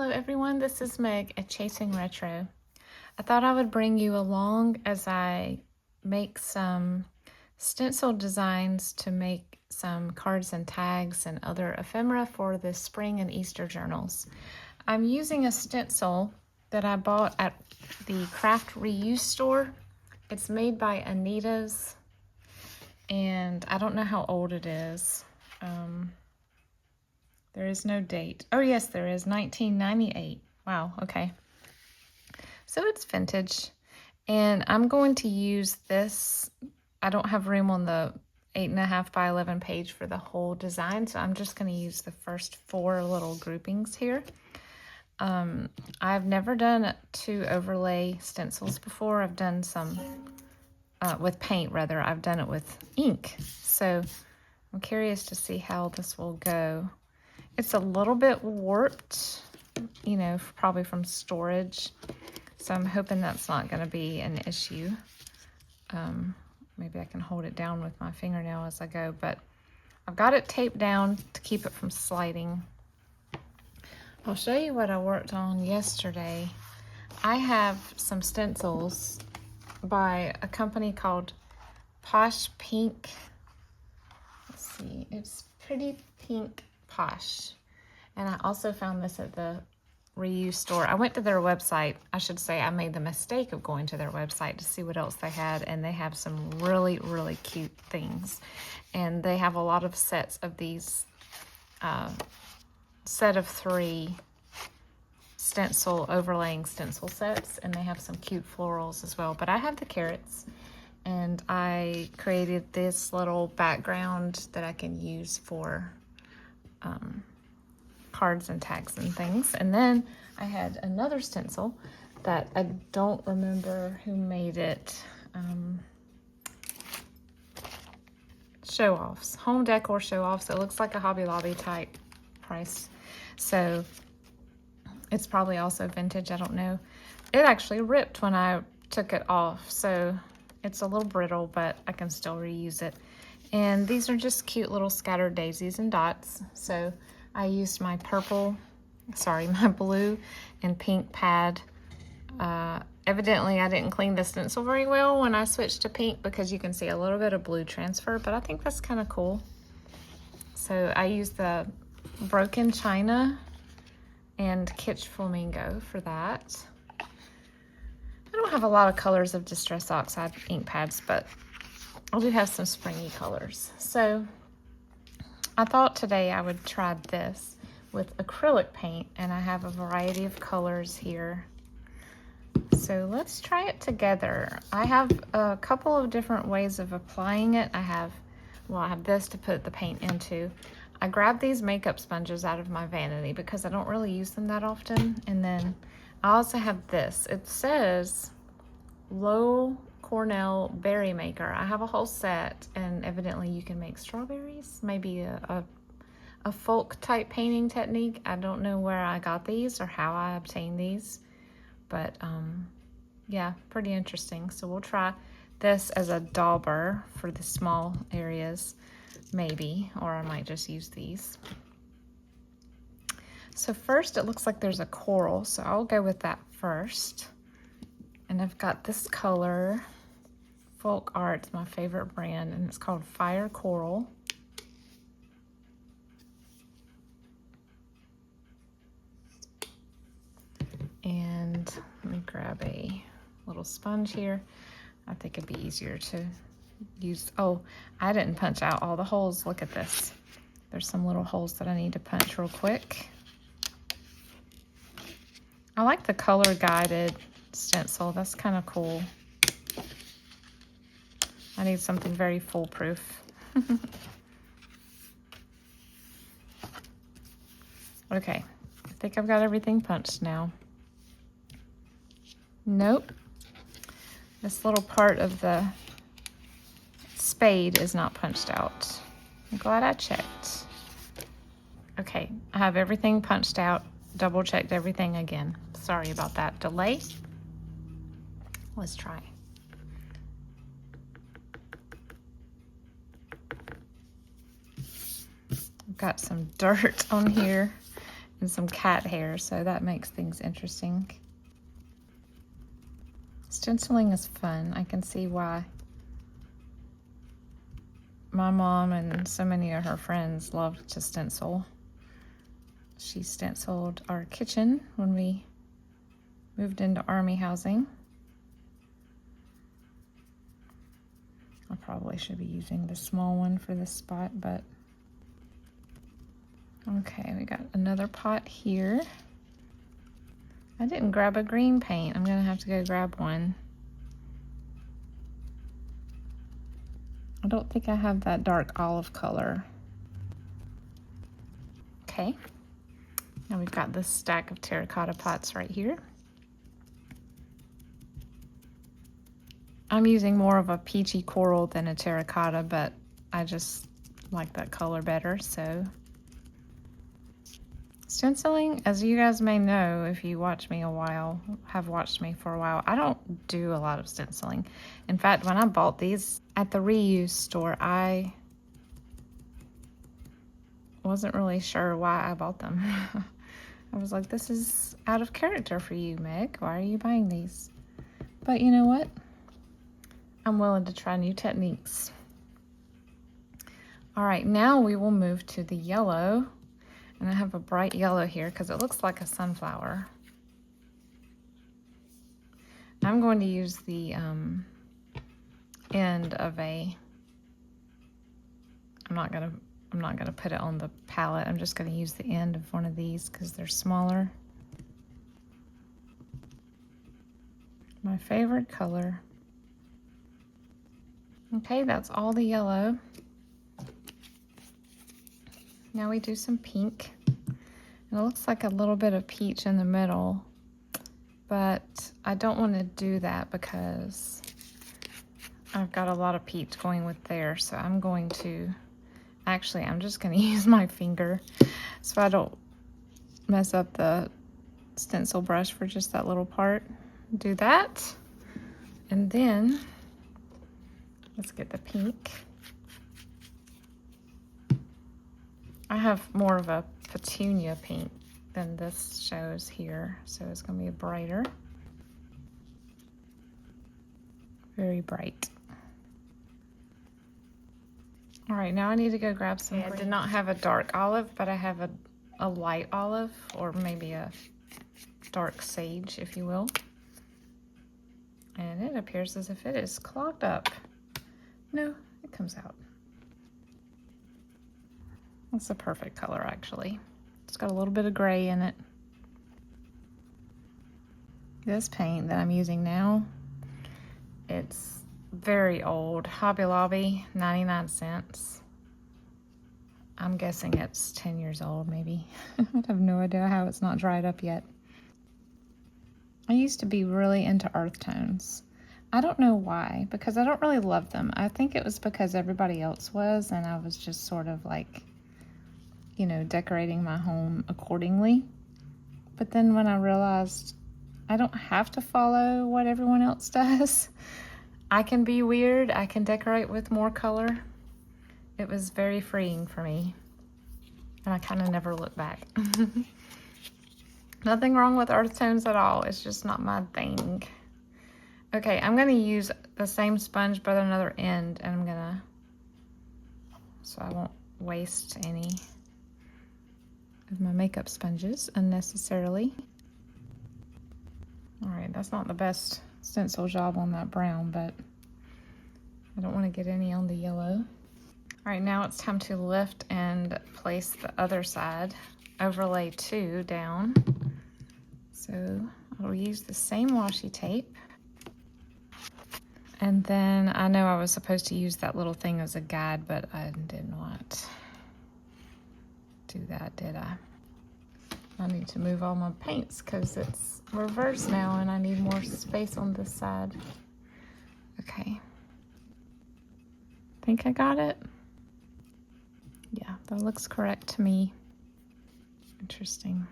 Hello everyone, this is Meg at Chasing Retro. I thought I would bring you along as I make some stencil designs to make some cards and tags and other ephemera for the spring and Easter journals. I'm using a stencil that I bought at the craft reuse store. It's made by Anita's and I don't know how old it is. There is no date. Oh yes, there is, 1998. Wow, okay. So it's vintage. And I'm going to use this. I don't have room on the 8.5 by 11 page for the whole design, so I'm just going to use the first 4 little groupings here. I've never done 2 overlay stencils before. I've done some with paint, rather. I've done it with ink. So I'm curious to see how this will go. It's a little bit warped, you know, probably from storage. So I'm hoping that's not going to be an issue. Maybe I can hold it down with my fingernail as I go, but I've got it taped down to keep it from sliding. I'll show you what I worked on yesterday. I have some stencils by a company called Posh Pink. Let's see, it's Pretty Pink Posh. And I also found this at the reuse store. I went to their website. I should say I made the mistake of going to their website to see what else they had, and they have some really, really cute things. And they have a lot of sets of these set of 3 stencil overlaying stencil sets, and they have some cute florals as well. But I have the carrots, and I created this little background that I can use for cards and tags and things. And then I had another stencil that I don't remember who made it. Show-offs, home decor show-offs. It looks like a Hobby Lobby type price. So it's probably also vintage, I don't know. It actually ripped when I took it off, so it's a little brittle, but I can still reuse it. And these are just cute little scattered daisies and dots. So I used my my blue and pink pad. Evidently I didn't clean the stencil very well when I switched to pink, because you can see a little bit of blue transfer, but I think that's kind of cool. So I used the broken china and kitsch flamingo for that. I don't have a lot of colors of Distress Oxide ink pads, but I do have some springy colors. So I thought today I would try this with acrylic paint, and I have a variety of colors here. So let's try it together. I have a couple of different ways of applying it. I have this to put the paint into. I grabbed these makeup sponges out of my vanity because I don't really use them that often. And then I also have this. It says Low Cornell Berry Maker. I have a whole set, and evidently you can make strawberries. Maybe a folk type painting technique. I don't know where I got these or how I obtained these, but yeah, pretty interesting. So we'll try this as a dauber for the small areas, maybe, or I might just use these. So first it looks like there's a coral, so I'll go with that first. And I've got this color, Folk Art's my favorite brand, and it's called Fire Coral. And let me grab a little sponge here. I think it'd be easier to use. Oh, I didn't punch out all the holes. Look at this. There's some little holes that I need to punch real quick. I like the color guided stencil. That's kind of cool. I need something very foolproof. Okay, I think I've got everything punched now. Nope. This little part of the spade is not punched out. I'm glad I checked. Okay, I have everything punched out. Double checked everything again. Sorry about that delay. Let's try. I've got some dirt on here, and some cat hair, so that makes things interesting. Stenciling is fun. I can see why my mom and so many of her friends loved to stencil. She stenciled our kitchen when we moved into Army housing. I probably should be using the small one for this spot, but okay, we got another pot here. I didn't grab a green paint. I'm gonna have to go grab one. I don't think I have that dark olive color. Okay, now we've got this stack of terracotta pots right here. I'm using more of a peachy coral than a terracotta, but I just like that color better, so. Stenciling, as you guys may know, if you watch me a while, have watched me for a while, I don't do a lot of stenciling. In fact, when I bought these at the reuse store, I wasn't really sure why I bought them. I was like, this is out of character for you, Meg. Why are you buying these? But you know what? I'm willing to try new techniques. All right, now we will move to the yellow. And I have a bright yellow here because it looks like a sunflower. I'm going to use the end of a, I'm not gonna put it on the palette. I'm just gonna use the end of one of these because they're smaller. My favorite color. Okay, that's all the yellow. Now we do some pink. And it looks like a little bit of peach in the middle, but I don't want to do that because I've got a lot of peach going with there. So I'm going to, actually, I'm just going to use my finger so I don't mess up the stencil brush for just that little part. Do that. And then let's get the pink. I have more of a petunia pink than this shows here, so it's going to be brighter. Very bright. All right, now I need to go grab some. I did not have a dark olive, but I have a light olive, or maybe a dark sage, if you will. And it appears as if it is clogged up. No, it comes out. That's a perfect color, actually. It's got a little bit of gray in it. This paint that I'm using now, it's very old. Hobby Lobby, 99 cents. I'm guessing it's 10 years old, maybe. I have no idea how it's not dried up yet. I used to be really into earth tones. I don't know why, because I don't really love them. I think it was because everybody else was, and I was just sort of like, you know, decorating my home accordingly. But then when I realized I don't have to follow what everyone else does, I can be weird, I can decorate with more color. It was very freeing for me, and I kind of never look back. Nothing wrong with earth tones at all, it's just not my thing. Okay, I'm gonna use the same sponge but another end, and I'm gonna, so I won't waste any of my makeup sponges unnecessarily. All right, that's not the best stencil job on that brown, but I don't want to get any on the yellow. All right, now it's time to lift and place the other side, overlay 2 down. So I'll use the same washi tape. And then I know I was supposed to use that little thing as a guide, but I did not do that, did I? I need to move all my paints because it's reversed now and I need more space on this side. Okay. Think I got it? Yeah, that looks correct to me. Interesting.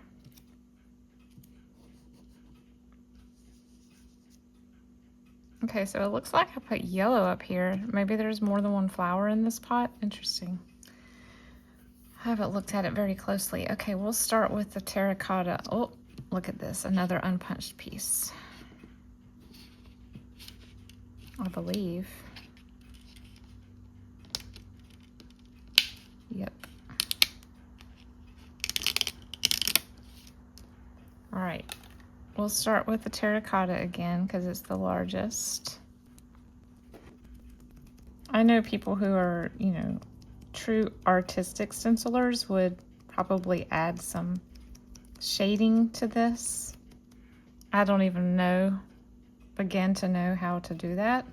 Okay, so it looks like I put yellow up here. Maybe there's more than one flower in this pot. Interesting. I haven't looked at it very closely. Okay, we'll start with the terracotta. Oh, look at this, another unpunched piece, I believe. Yep. All right, we'll start with the terracotta again because it's the largest. I know people who are, you know, true artistic stencilers would probably add some shading to this. I don't even begin to know how to do that,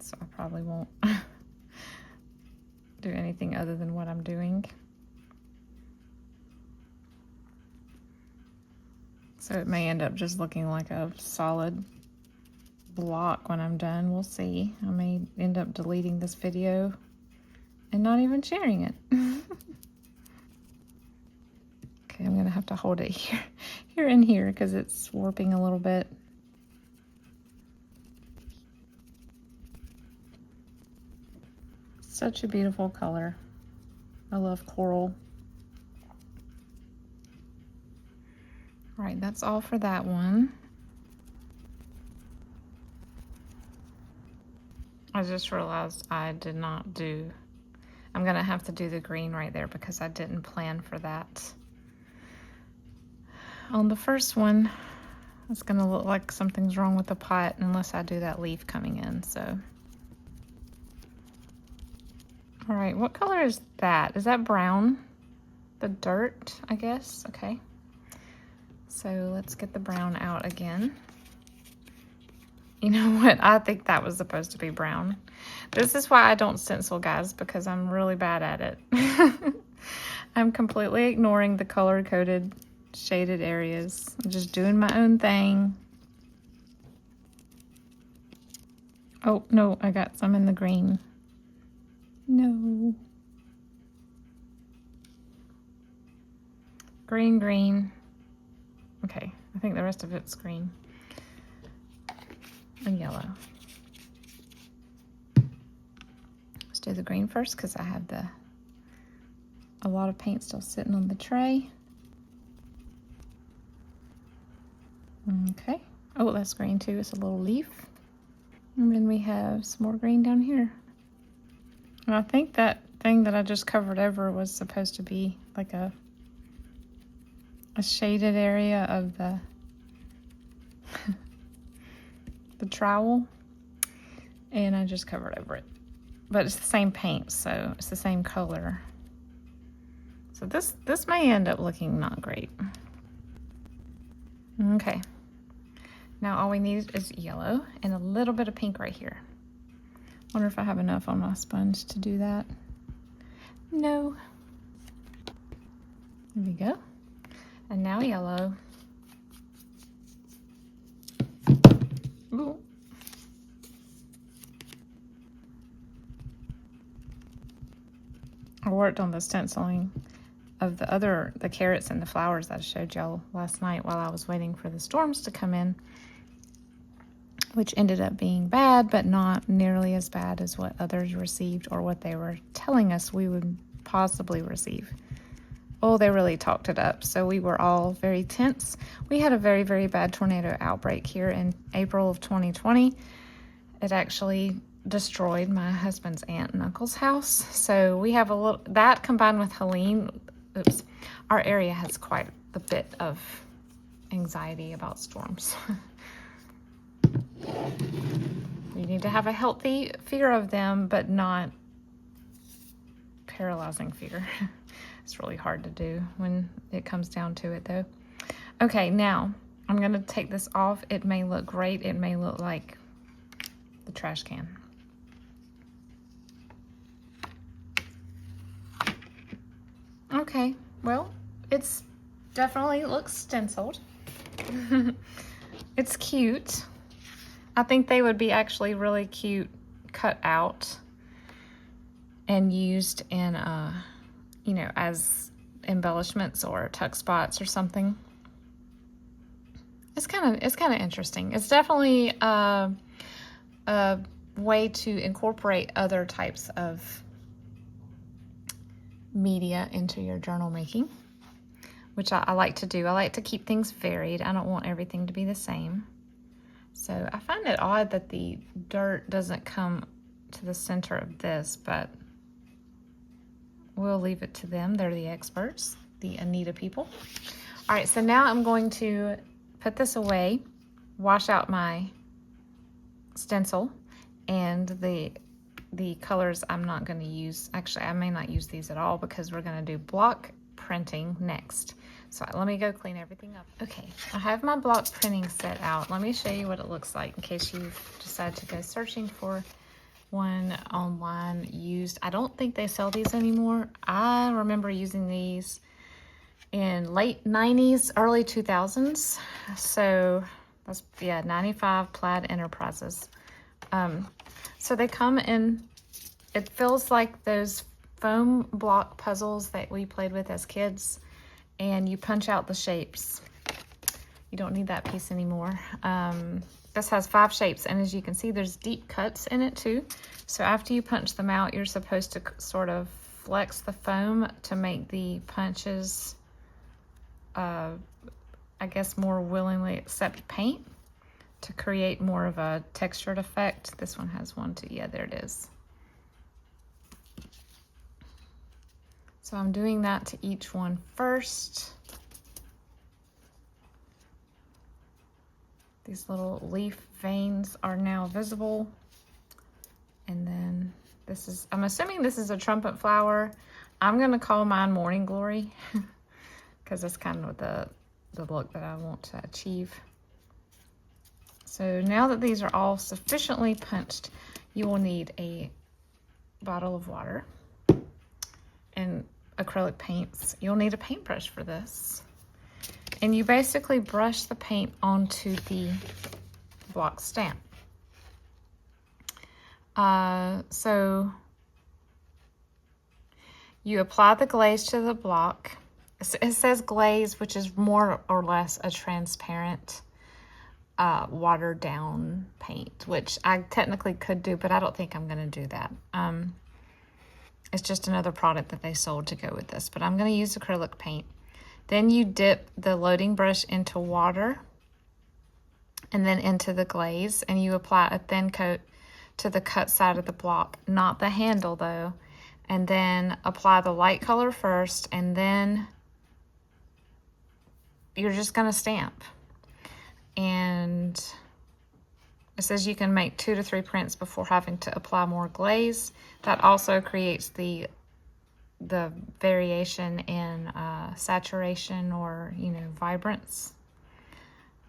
so I probably won't do anything other than what I'm doing. So it may end up just looking like a solid block when I'm done. We'll see. I may end up deleting this video and not even sharing it. Okay, I'm gonna have to hold it here and here because it's warping a little bit. Such a beautiful color. I love coral. All right, that's all for that one. I just realized I did not do, I'm gonna have to do the green right there because I didn't plan for that. On the first one, it's gonna look like something's wrong with the pot unless I do that leaf coming in, so. All right, what color is that? Is that brown? The dirt, I guess, okay. So let's get the brown out again. You know what? I think that was supposed to be brown. This is why I don't stencil, guys, because I'm really bad at it. I'm completely ignoring the color-coded, shaded areas. I'm just doing my own thing. Oh, no, I got some in the green. No. Green, green. Okay, I think the rest of it's green and yellow. Let's do the green first because I have a lot of paint still sitting on the tray. Okay. Oh, that's green too. It's a little leaf. And then we have some more green down here. And I think that thing that I just covered over was supposed to be like a shaded area of the the trowel, and I just covered over it. But it's the same paint, so it's the same color. So this may end up looking not great. Okay. Now all we need is yellow and a little bit of pink right here. Wonder if I have enough on my sponge to do that. No. There we go. And now yellow. Ooh. I worked on the stenciling of the carrots and the flowers that I showed y'all last night while I was waiting for the storms to come in, which ended up being bad, but not nearly as bad as what others received or what they were telling us we would possibly receive. Oh, they really talked it up, so we were all very tense. We had a very, very bad tornado outbreak here in April of 2020. It actually destroyed my husband's aunt and uncle's house. So we have a little, that combined with Helene, oops, our area has quite a bit of anxiety about storms. You need to have a healthy fear of them, but not paralyzing fear. It's really hard to do when it comes down to it, though. Okay, now I'm going to take this off. It may look great. It may look like the trash can. Okay, well, it's definitely looks stenciled. It's cute. I think they would be actually really cute cut out and used in you know, as embellishments or tuck spots or something. It's kind of interesting. It's definitely a way to incorporate other types of media into your journal making, which I like to do. I like to keep things varied. I don't want everything to be the same. So I find it odd that the dirt doesn't come to the center of this, but we'll leave it to them. They're the experts, the Anita people. All right, so now I'm going to put this away, wash out my stencil, and the colors I'm not going to use. Actually, I may not use these at all because we're going to do block printing next. So let me go clean everything up. Okay, I have my block printing set out. Let me show you what it looks like in case you've decided to go searching for one online used. I don't think they sell these anymore. I remember using these in late 90s, early 2000s. So that's, yeah, 95 Plaid Enterprises. So they come in, it feels like those foam block puzzles that we played with as kids, and you punch out the shapes. You don't need that piece anymore. This has 5 shapes, and as you can see, there's deep cuts in it too. So after you punch them out, you're supposed to sort of flex the foam to make the punches, I guess, more willingly accept paint to create more of a textured effect. This one has one too. Yeah, there it is. So I'm doing that to each one first. These little leaf veins are now visible. And then this is, I'm assuming this is a trumpet flower. I'm gonna call mine Morning Glory because that's kind of the look that I want to achieve. So now that these are all sufficiently punched, you will need a bottle of water and acrylic paints. You'll need a paintbrush for this. And you basically brush the paint onto the block stamp. So you apply the glaze to the block. It says glaze, which is more or less a transparent watered down paint, which I technically could do, but I don't think I'm going to do that. It's just another product that they sold to go with this, but I'm going to use acrylic paint. Then you dip the loading brush into water and then into the glaze, and you apply a thin coat to the cut side of the block, not the handle though, and then apply the light color first, and then you're just going to stamp. And it says you can make 2 to 3 prints before having to apply more glaze. That also creates the variation in saturation or, you know, vibrance.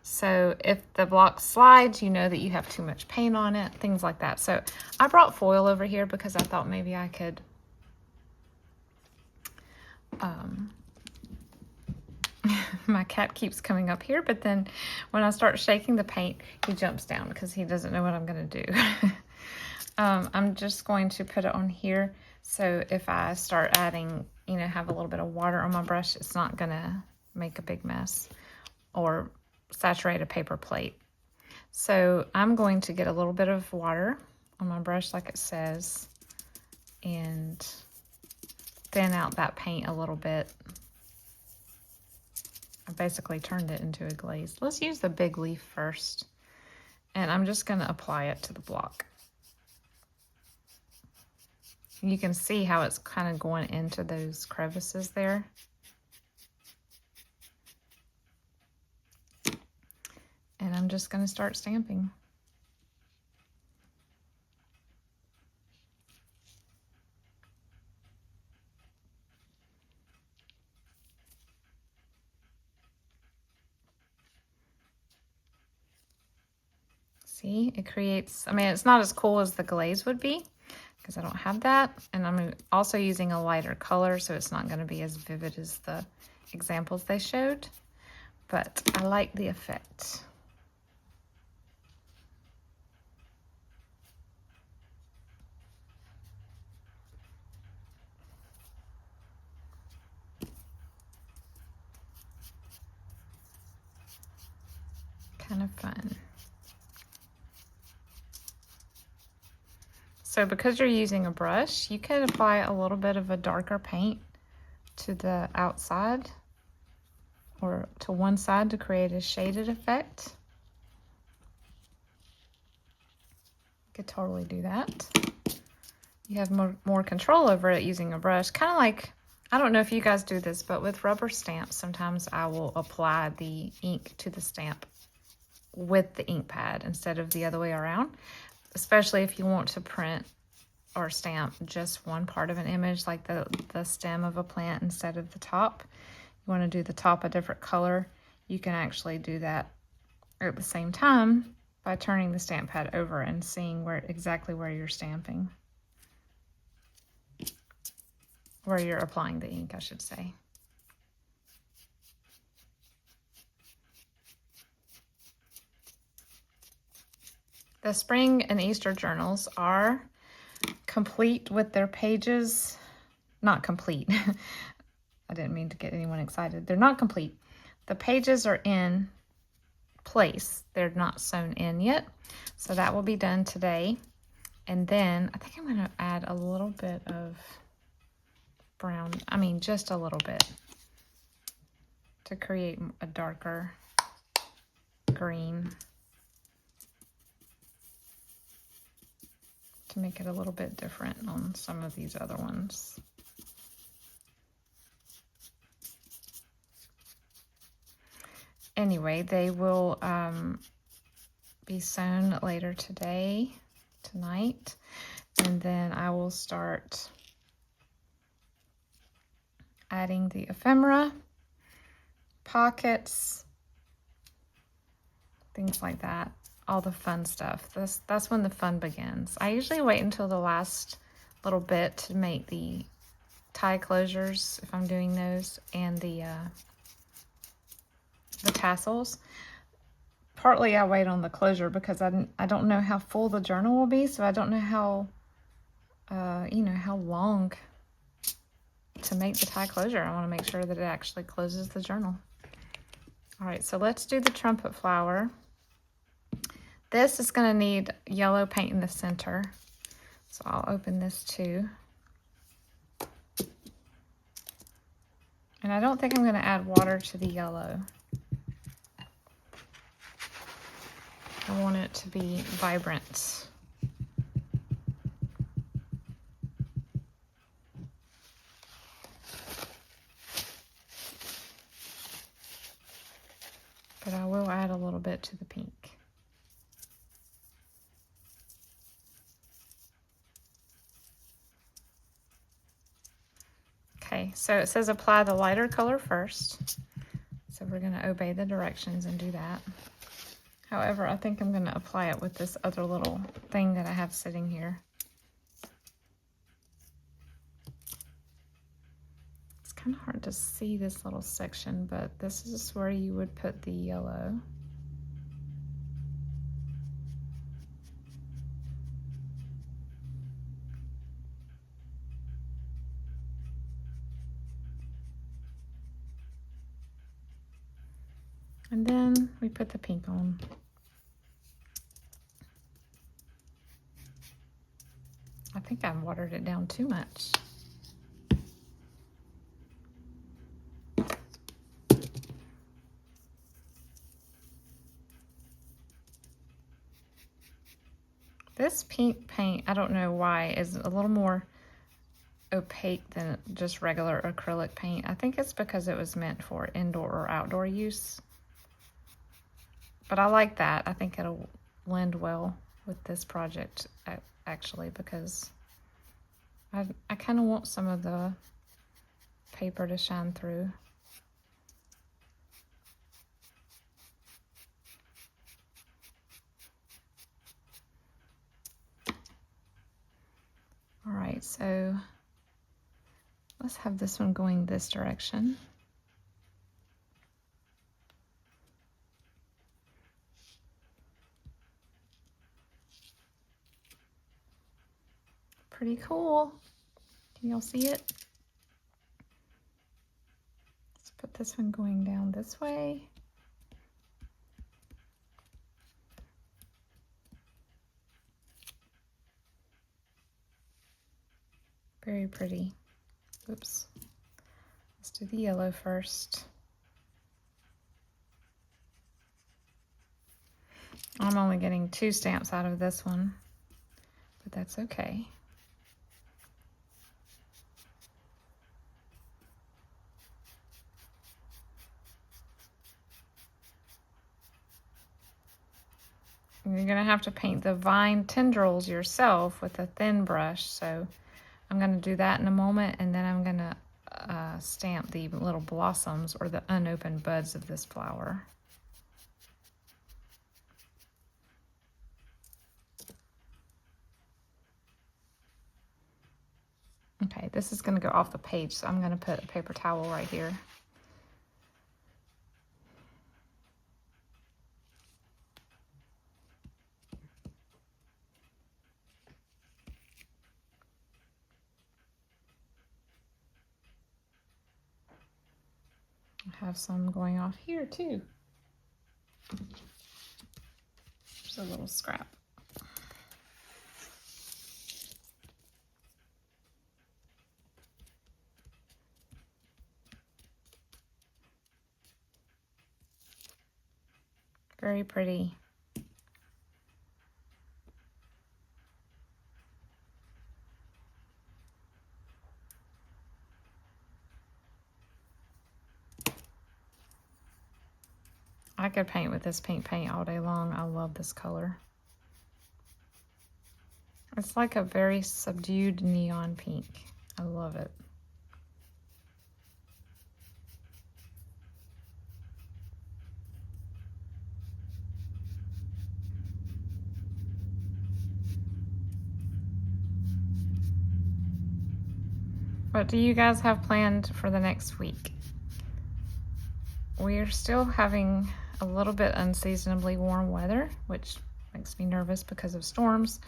So if the block slides, you know that you have too much paint on it, things like that. So I brought foil over here because I thought maybe I could my cat keeps coming up here, but then when I start shaking the paint, he jumps down because he doesn't know what I'm going to do. I'm just going to put it on here. So if I start adding, you know, have a little bit of water on my brush, it's not going to make a big mess or saturate a paper plate. So I'm going to get a little bit of water on my brush like it says and thin out that paint a little bit. I basically turned it into a glaze. Let's use the big leaf first. And I'm just going to apply it to the block. You can see how it's kind of going into those crevices there. And I'm just going to start stamping. See, it creates, I mean, it's not as cool as the glaze would be because I don't have that. And I'm also using a lighter color, so it's not going to be as vivid as the examples they showed. But I like the effect. Kind of fun. So because you're using a brush, you can apply a little bit of a darker paint to the outside or to one side to create a shaded effect. You could totally do that. You have more control over it using a brush. Kind of like, I don't know if you guys do this, but with rubber stamps, sometimes I will apply the ink to the stamp with the ink pad instead of the other way around, especially if you want to print or stamp just one part of an image, like the stem of a plant instead of the top. You want to do the top a different color, you can actually do that at the same time by turning the stamp pad over and seeing exactly where you're stamping. Where you're applying the ink, I should say. The spring and Easter journals are complete with their pages. Not complete. I didn't mean to get anyone excited. They're not complete. The pages are in place. They're not sewn in yet. So that will be done today. And then I think I'm going to add a little bit of brown. I mean, just a little bit to create a darker green, to make it a little bit different on some of these other ones. Anyway, they will be sewn later tonight, and then I will start adding the ephemera, pockets, things like that. All the fun stuff. That's when the fun begins. I usually wait until the last little bit to make the tie closures if I'm doing those, and the tassels. Partly I wait on the closure because I don't know how full the journal will be, so I don't know how how long to make the tie closure. I want to make sure that it actually closes the journal. All right, so let's do the trumpet flower. This is going to need yellow paint in the center, so I'll open this too. And I don't think I'm going to add water to the yellow. I want it to be vibrant. But I will add a little bit to the pink. Okay, so it says apply the lighter color first. So we're going to obey the directions and do that. However, I think I'm going to apply it with this other little thing that I have sitting here. It's kind of hard to see this little section, but this is where you would put the yellow. And then we put the pink on. I think I watered it down too much. This pink paint, I don't know why, is a little more opaque than just regular acrylic paint. I think it's because it was meant for indoor or outdoor use. But I like that. I think it'll blend well with this project, actually, because I kind of want some of the paper to shine through. All right, so let's have this one going this direction. Pretty cool. Can y'all see it? Let's put this one going down this way. Very pretty. Oops. Let's do the yellow first. I'm only getting 2 stamps out of this one, but that's okay. You're gonna have to paint the vine tendrils yourself with a thin brush, so I'm gonna do that in a moment, and then I'm gonna stamp the little blossoms or the unopened buds of this flower. Okay, this is gonna go off the page, so I'm gonna put a paper towel right here. I have some going off here too. There's a little scrap. Very pretty. I could paint with this pink paint all day long. I love this color. It's like a very subdued neon pink. I love it. What do you guys have planned for the next week? We are still having a little bit unseasonably warm weather, which makes me nervous because of storms.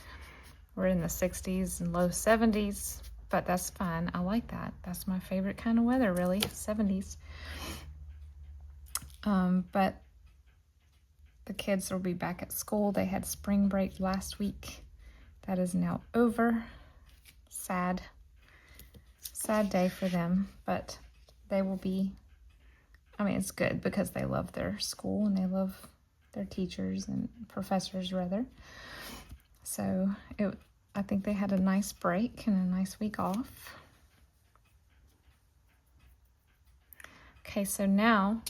We're in the 60s and low 70s, but that's fine. I like that. That's my favorite kind of weather, really, 70s. But the kids will be back at school. They had spring break last week. That is now over. Sad day for them, but they will be, I mean, it's good because they love their school and they love their teachers and professors rather. So I think they had a nice break and a nice week off. Okay, so now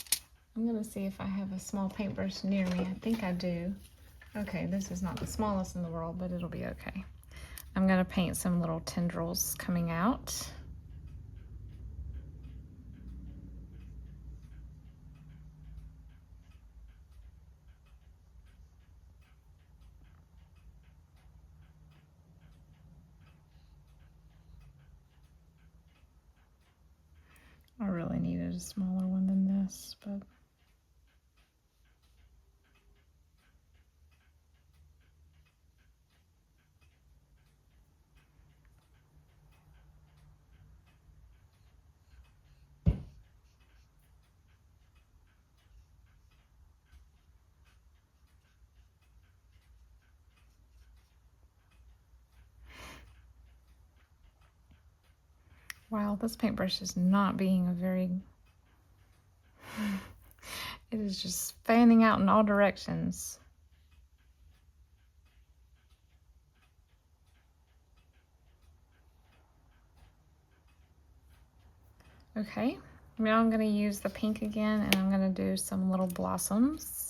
I'm gonna see if I have a small paintbrush near me. I think I do. Okay, this is not the smallest in the world, but it'll be okay. I'm gonna paint some little tendrils coming out. I really needed a smaller one than this, but wow, this paintbrush is not being a very, it is just fanning out in all directions. Okay, now I'm gonna use the pink again and I'm gonna do some little blossoms.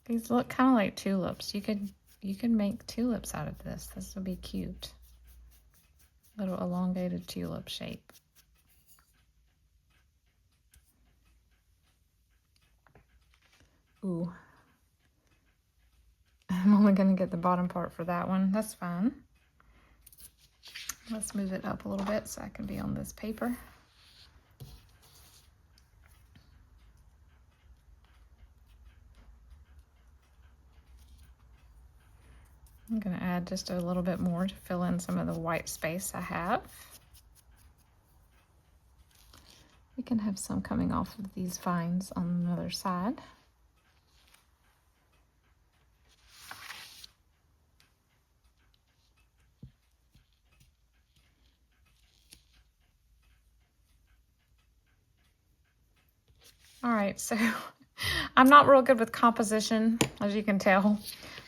These look kind of like tulips. You could make tulips out of this. This would be cute. Little elongated tulip shape. Ooh. I'm only gonna get the bottom part for that one. That's fine. Let's move it up a little bit so I can be on this paper. I'm gonna add just a little bit more to fill in some of the white space I have. We can have some coming off of these vines on the other side. All right, so I'm not real good with composition, as you can tell,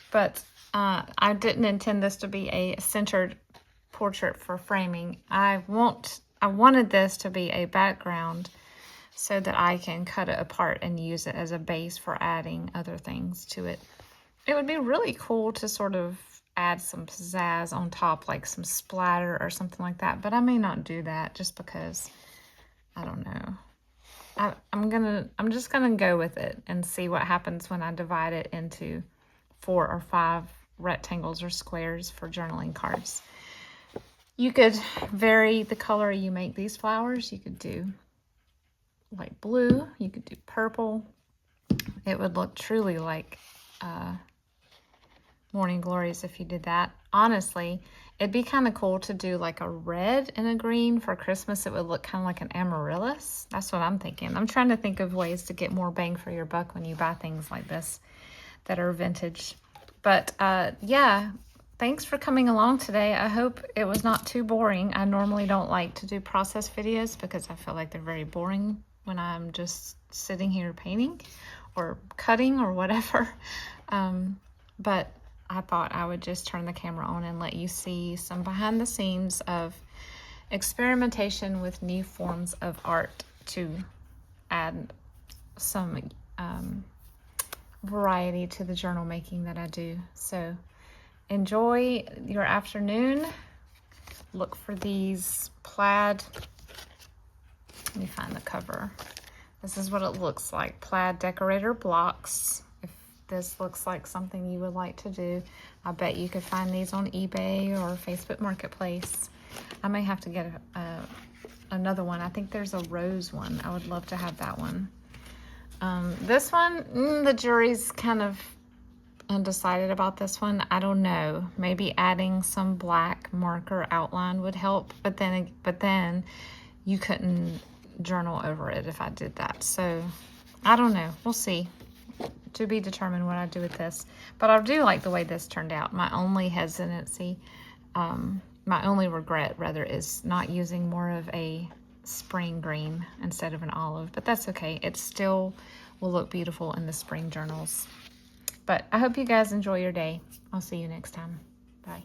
but I didn't intend this to be a centered portrait for framing. I wanted this to be a background so that I can cut it apart and use it as a base for adding other things to it. It would be really cool to sort of add some pizzazz on top, like some splatter or something like that, but I may not do that just because, I don't know. I'm just gonna go with it and see what happens when I divide it into 4 or 5 rectangles or squares for journaling cards. You could vary the color you make these flowers. You could do light blue, you could do purple. It would look truly like Morning Glories if you did that. Honestly, it'd be kind of cool to do like a red and a green for Christmas. It would look kind of like an amaryllis. That's what I'm thinking. I'm trying to think of ways to get more bang for your buck when you buy things like this that are vintage. But yeah, thanks for coming along today. I hope it was not too boring. I normally don't like to do process videos because I feel like they're very boring when I'm just sitting here painting or cutting or whatever. But I thought I would just turn the camera on and let you see some behind the scenes of experimentation with new forms of art to add some variety to the journal making that I do. So enjoy your afternoon. Look for these plaid. Let me find the cover. This is what it looks like. Plaid decorator blocks. If this looks like something you would like to do, I bet you could find these on eBay or Facebook Marketplace. I may have to get another one. I think there's a rose one. I would love to have that one. This one, the jury's kind of undecided about this one. I don't know. Maybe adding some black marker outline would help, but then you couldn't journal over it if I did that. So I don't know. We'll see. To be determined what I do with this. But I do like the way this turned out. My only hesitancy, my only regret rather, is not using more of a spring green instead of an olive. But that's okay. It still will look beautiful in the spring journals. But I hope you guys enjoy your day. I'll see you next time. Bye.